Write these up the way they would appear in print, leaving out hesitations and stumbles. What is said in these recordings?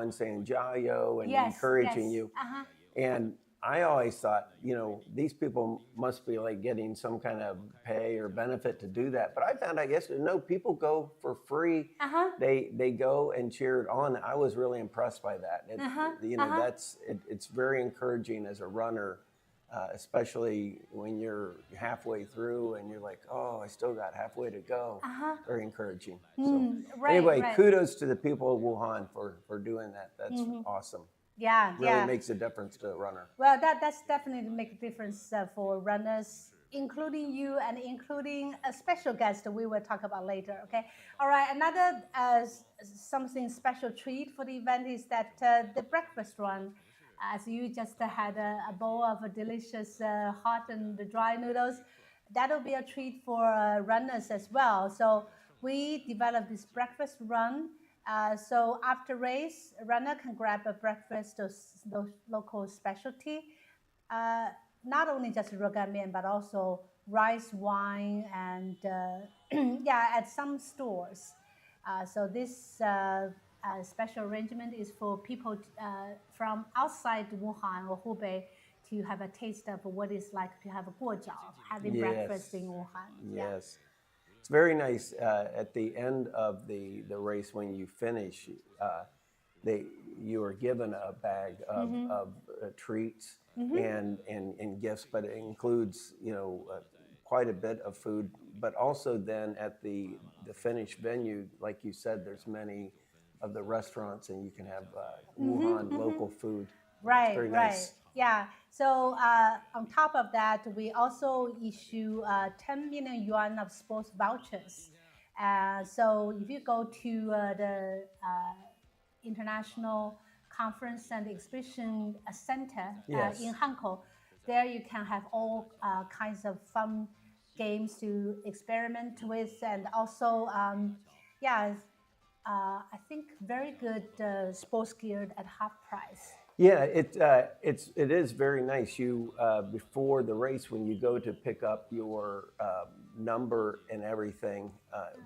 one saying "Jayo" and Yes, encouraging yes. you. Uh-huh. And I always thought, these people must be like getting some kind of pay or benefit to do that. But I found out yesterday, no, people go for free. Uh-huh. They go and cheer it on. I was really impressed by that. Uh-huh. Uh-huh. It's very encouraging as a runner, especially when you're halfway through and you're like, oh, I still got halfway to go. Uh-huh. Very encouraging. So Right, anyway, right. kudos to the people of Wuhan for doing that. That's awesome. Yeah, Really yeah. makes a difference to a runner. Well, that's definitely make a difference for runners, including you and including a special guest we will talk about later. Okay. All right. Another something special treat for the event is that the breakfast run, as you just had a bowl of a delicious hot and dry noodles, that'll be a treat for runners as well. So we developed this breakfast run. So after race, a runner can grab a breakfast, those local specialty, uh, not only just rogamian, but also rice wine and yeah, at some stores. So this special arrangement is for people from outside Wuhan or Hubei to have a taste of what it's like to have a guojiao, having breakfast in Yes, Wuhan. Yeah. yes. It's very nice at the end of the race when you finish. They you are given a bag of treats and gifts, but it includes quite a bit of food. But also then at the finish venue, like you said, there's many of the restaurants, and you can have Wuhan local food. It's Right, very right. nice. Yeah. So on top of that, we also issue 10 million yuan of sports vouchers. So if you go to the International Conference and Exhibition Center in Yes. Hankou, there you can have all kinds of fun games to experiment with, and also, yeah, I think very good sports gear at half price. Yeah, it is very nice. You before the race when you go to pick up your number and everything,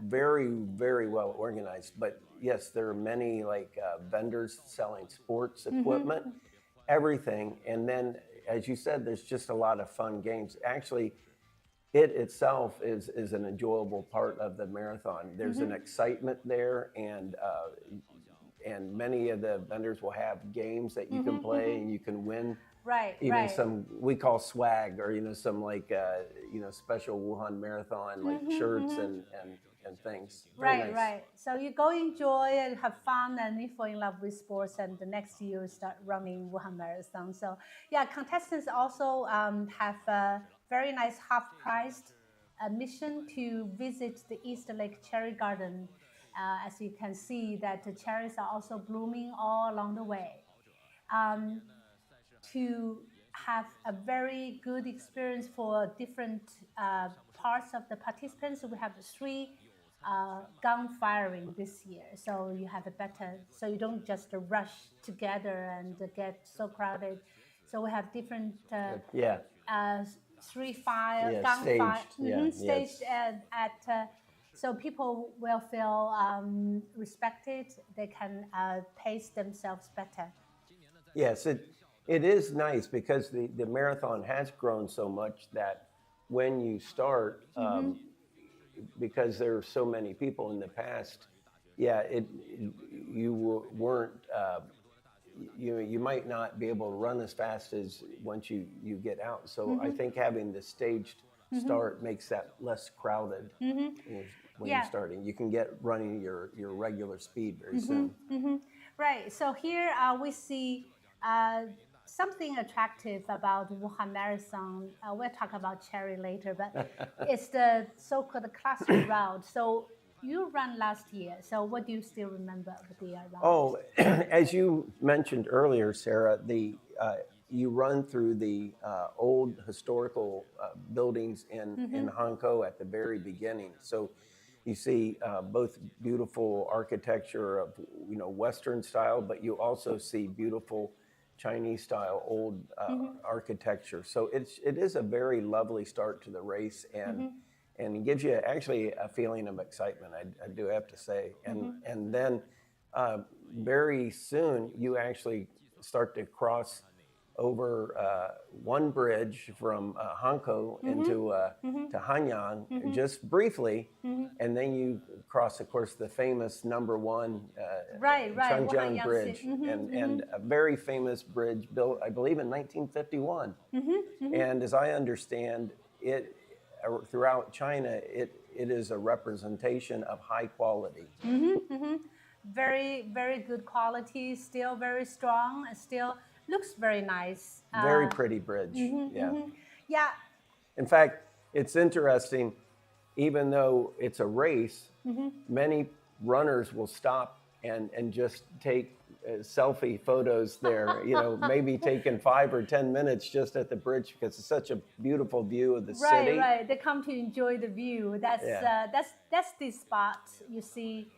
very well organized. But yes, there are many like vendors selling sports equipment, everything, and then as you said, there's just a lot of fun games. Actually, it itself is an enjoyable part of the marathon. There's an excitement there, and many of the vendors will have games that you can play and you can win Right, even right. some we call swag or some like special Wuhan Marathon like shirts and things. Very Right, nice. right. So you go enjoy and have fun and you fall in love with sports, and the next year you start running Wuhan Marathon. So yeah, contestants also have a very nice half-priced admission to visit the East Lake Cherry Garden. As you can see, that the cherries are also blooming all along the way. Um, to have a very good experience for different parts of the participants. We have three gun firing this year, so you have a better, so you don't just rush together and get so crowded. So we have different Yeah, uh, three fire yeah, gun fire staged. Yeah, staged yes. at so people will feel respected. They can pace themselves better. Yes, it is nice because the marathon has grown so much that when you start, because there are so many people in the past, yeah, weren't you might not be able to run as fast as once you get out. So I think having the staged start makes that less crowded when you're Yeah. starting. You can get running your regular speed very soon. Right. So here we see something attractive about Wuhan Marathon. We'll talk about Cherry later, but it's the so-called classic route. So you ran last year. So what do you still remember of the route? Oh, as you mentioned earlier, Sarah, the you run through the old historical buildings in Hankou at the very beginning. So you see both beautiful architecture of Western style, but you also see beautiful Chinese style old architecture. So it is a very lovely start to the race, and it gives you actually a feeling of excitement. I do have to say, and then very soon you actually start to cross over one bridge from Hankou into to Hanyang just briefly, and then you cross, of course, the famous number one Right, Changjiang Wuhan Bridge, and a very famous bridge built, I believe, in 1951. And as I understand it, throughout China, it is a representation of high quality. Very, very good quality, still very strong, and still looks very nice. Very pretty bridge. Yeah. Yeah. In fact, it's interesting, even though it's a race, many runners will stop and just take selfie photos there, maybe taking 5 or 10 minutes just at the bridge because it's such a beautiful view of the city. Right. They come to enjoy the view. That's the spot you see.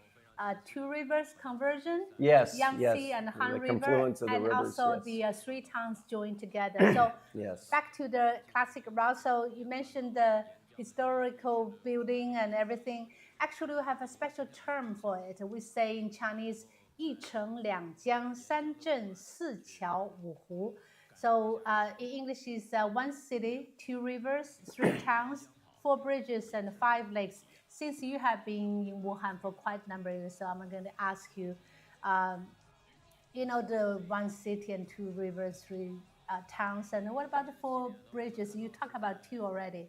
Two rivers conversion. Yes, Yangtze and Han the River, confluence of the and rivers, also yes. the three towns joined together. So Yes. back to the classic route. So you mentioned the historical building and everything. Actually, we have a special term for it. We say in Chinese, 一城两江三镇四桥五湖. So in English is one city, two rivers, three towns, four bridges, and five lakes. Since you have been in Wuhan for quite a number of years, so I'm going to ask you, the one city and two rivers, three towns, and what about the four bridges? You talked about two already.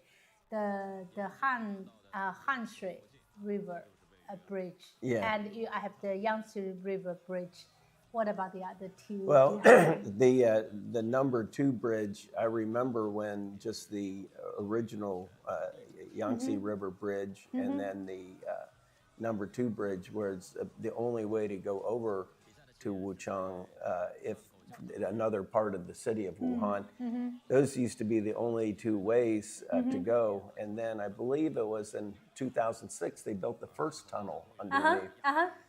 The Han Shui River bridge, Yeah. and I have the Yangtze River bridge. What about the other two? Well, the number 2 bridge, I remember when just the original Yangtze River bridge, and then the number 2 bridge was the only way to go over to Wuchang if another part of the city of Wuhan. Those used to be the only 2 ways to go. And then I believe it was in 2006 they built the first tunnel underneath.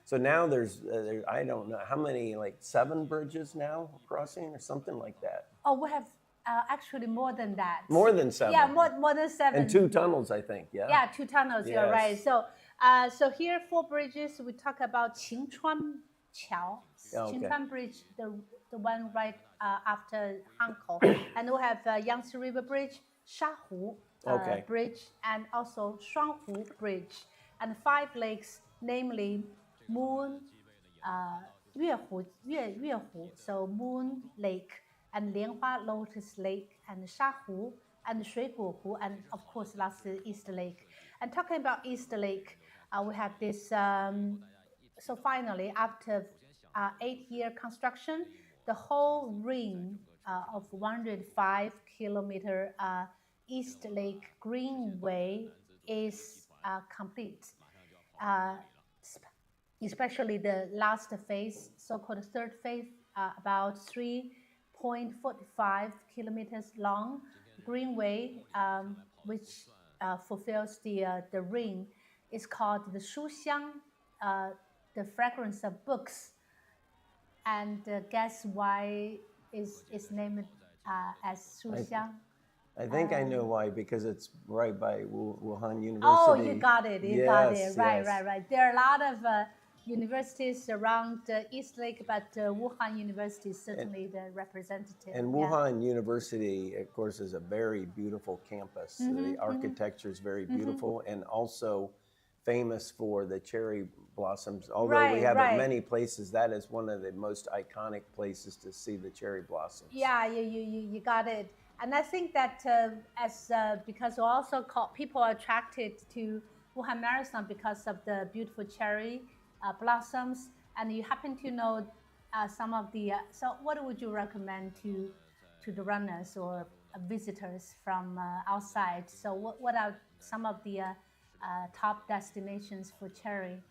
So now there's I don't know how many, like 7 bridges now crossing or something like that. Oh, we have actually more than that. More than 7. Yeah, more than 7. And 2 tunnels, I think. Yeah. Yeah, 2 tunnels. Yes. You're right. So here 4 bridges. We talk about Qingchuan Qiao, Okay. Qingchuan Bridge, the one right after Hankou, and we have Yangtze River Bridge, Shahu Bridge, and also Shuanghu Bridge, and 5 lakes, namely Moon, Yuehu, so Moon Lake, and Lianhua Lotus Lake, and Shahu, and Shuiguhu, and of course last is East Lake. And talking about East Lake, we have this. So finally, after 8-year construction, the whole ring of 105-kilometer East Lake Greenway is complete. Especially the last phase, so-called third phase, about 3.45 kilometers long greenway, which fulfills the ring, is called the Shuxiang, the fragrance of books. And guess why it's named as Shuxiang? I think I know why, because it's right by Wuhan University. Oh, you got it. Got it. Yes. Right. There are a lot of universities around East Lake, but Wuhan University is certainly the representative. And Wuhan University, of course, is a very beautiful campus. The architecture is very beautiful, and also famous for the cherry blossoms. Although we have it many places, that is one of the most iconic places to see the cherry blossoms. Yeah, you got it. And I think that because we also people are attracted to Wuhan Marathon because of the beautiful cherry blossoms, and you happen to know some of the. So, what would you recommend to the runners or visitors from outside? So, what are some of the top destinations for cherry?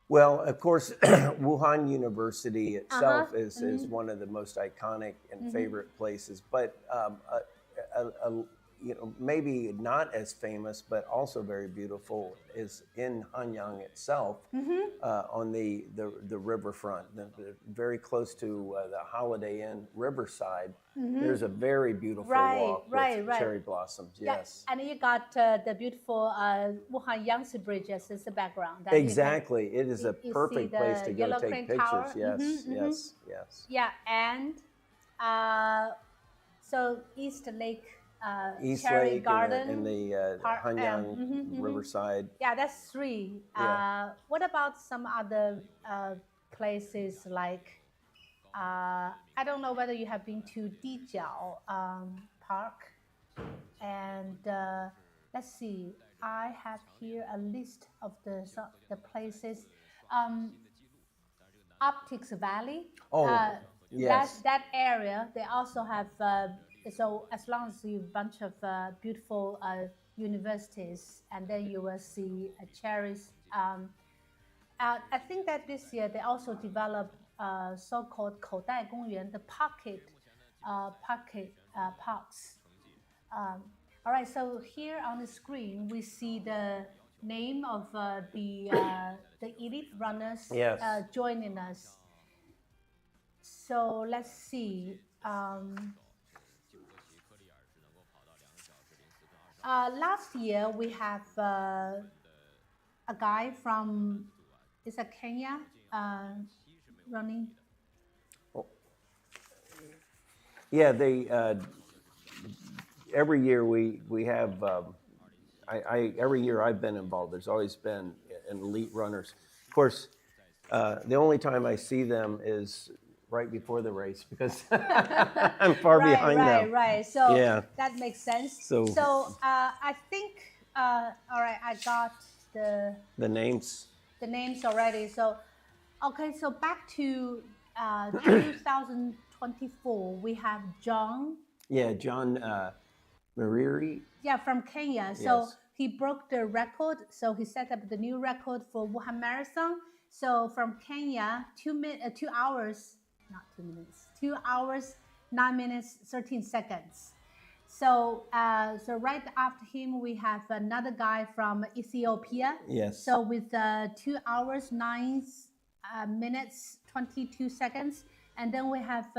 Well, of course, Wuhan University itself is one of the most iconic and favorite places. But maybe not as famous, but also very beautiful, is in Hanyang itself, on the riverfront, very close to the Holiday Inn Riverside. There's a very beautiful walk with cherry blossoms. Yes, and you got the beautiful Wuhan Yangtze bridges as the background. Exactly, it is a perfect place to go Yellow take Crane pictures. Tower. Yes. Yeah, and so East Lake East Cherry Lake Garden and the Hanyang Riverside. Yeah, that's three. What about some other places like I don't know whether you have been to Dijiao Park, and let's see. I have here a list of the places. Optics Valley. Yes. That area, they also have, so as long as you bunch of beautiful universities, and then you will see cherries. I think that this year they also developed so-called 口袋公园, the pocket parks. All right, so here on the screen we see the name of the elite runners joining us. So let's see. Last year we have a guy from Kenya running. Yeah, they every year we have. Every year I've been involved, there's always been elite runners. Of course, the only time I see them is right before the race because I'm far behind them. Right. So that makes sense. So I think all right, I got the names. The names already. So okay, so back to 2024, we have John. Yeah, John Mariri. Yeah, from Kenya. So he broke the record. So he set up the new record for Wuhan Marathon. So from Kenya, 2 hours, not 2 minutes, 2 hours, 9 minutes, 13 seconds. So so right after him, we have another guy from Ethiopia. Yes. So with 2 hours, 9 minutes, 22 seconds. And then we have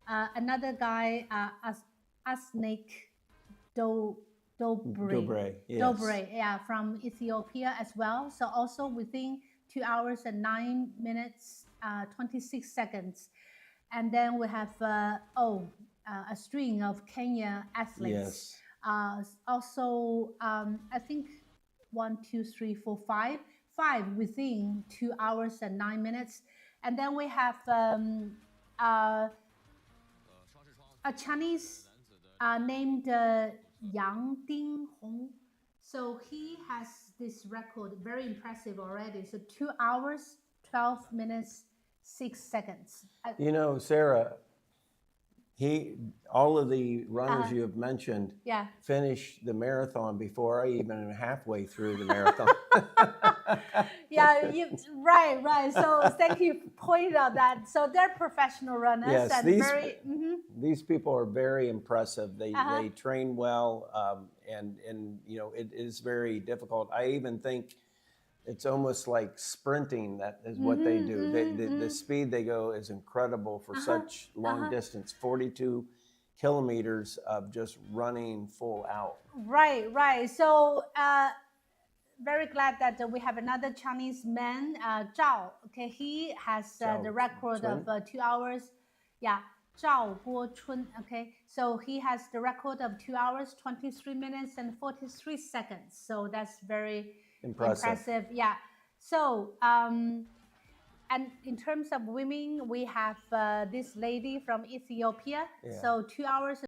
another guy, Asnik Dobre, from Ethiopia as well. So also within 2 hours and 9 minutes, 26 seconds. And then we have a string of Kenya athletes. Also, I think 1, 2, 3, 4, 5 within 2 hours and 9 minutes. And then we have a Chinese named Yang Dinghong. So he has this record, very impressive already. So 2 hours, 12 minutes, 6 seconds. You know, Sarah, all of the runners you have mentioned finished the marathon before I even am halfway through the marathon. Right. So thank you for pointing out that. So they're professional runners. Yes, and these people are very impressive. They train well, and you know it is very difficult. I even think it's almost like sprinting. That is what they do. The speed they go is incredible for such long distance, 42 kilometers of just running full out. Right. So very glad that we have another Chinese man, Zhao. Okay, he has the record of 2 hours. Yeah, Zhao Guochun. Okay, so he has the record of 2 hours, 23 minutes, and 43 seconds. So that's very impressive. Yeah. So, and in terms of women, we have this lady from Ethiopia. So 2 hours